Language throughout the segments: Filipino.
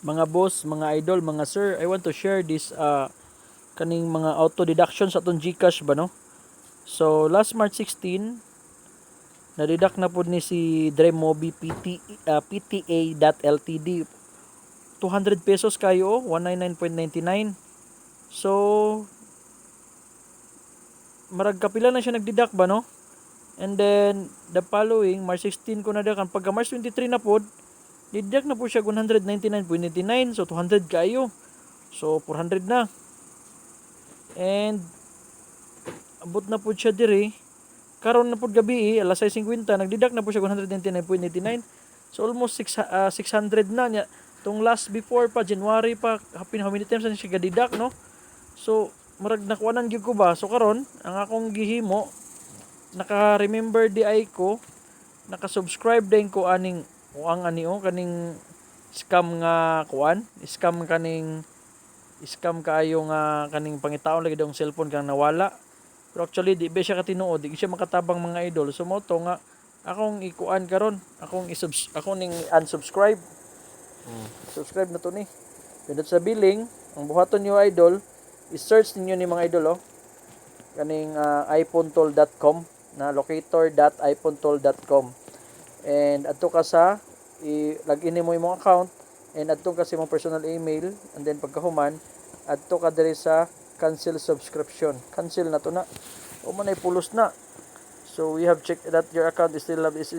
Mga boss, mga idol, mga sir, I want to share this kaning mga auto deduction sa atong GCash ba no. So last March 16, na-deduct na pud ni si Dremobi PTA.ltd 200 pesos kayo, 199.99. So marag kapila na siya nagdeduct ba no. And then the following March 16 ko na deduct, pagka March 23 na pod, deduct na po siya 199.99, so 200 kayo. So 400 na. And abot na po siya diri. Karon na pod gabi, alas 6:50, nagdeduct na po siya 199.99. So almost 600 na niya. Tong last before pa January pa, how many times na siya gadeduct no. So murag nakuanan gyud ko ba. So karon ang akong gihimo, naka-remember di ay ko, naka-subscribe din ko aning uang kaning scam nga kuan, scam kaayo nga kaning pangitaon lagi dong cellphone kang nawala. Pero actually di ba siya katinuod, di siya makatabang mga idol. So mo to nga akong ikuan karon, akong ning unsubscribe. Subscribe na to ni. Pindot sa billing, ang buhaton niyo idol, i-search ninyo ni mga idol kaning iPhoneToll.com na locator.iPhoneToll.com. And adto ka sa i-login mo imong account, and adto ka sa imong personal email, and then pagkahuman adto ka diri sa cancel subscription. Cancel na to na. O man ay pulos na. So we have checked that your account is still have is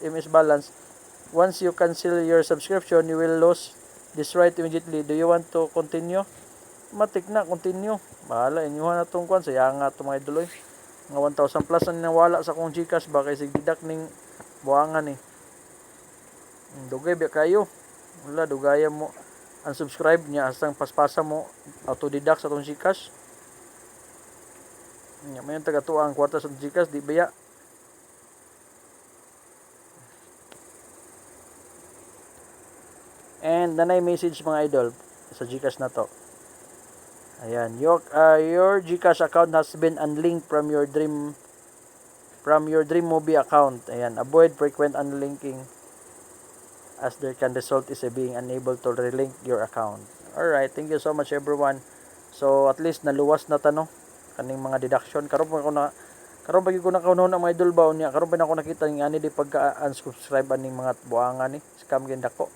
MS balance. Once you cancel your subscription, you will lose this right immediately. Do you want to continue? Matik na, continue. Bahala, inyuhan na itong kwan. Sayang nga itong mga idoloy. Mga 1,000 plus na nawala sa kong Gcash ba kay sigdidak ning buwangan eh. Dugay ba kayo? Wala, dugaya mo. Unsubscribe niya asang paspasa mo auto-deduct sa itong Gcash. May yung taga-tuwa ang kwarta sa Gcash, di baya. And nanay message mga idol sa Gcash na to. Ayan, your Gcash account has been unlinked from your Dreammovie account. Ayan, avoid frequent unlinking as there can result is being unable to relink your account. Alright, thank you so much everyone. So at least naluwas na tano kaning mga deduction. Karon pa ko na kaunon ang mga idol ba niya. Karon pa na ako nakita ng ani di pagka unsubscribe aning mga buangan ni scam gyud dako.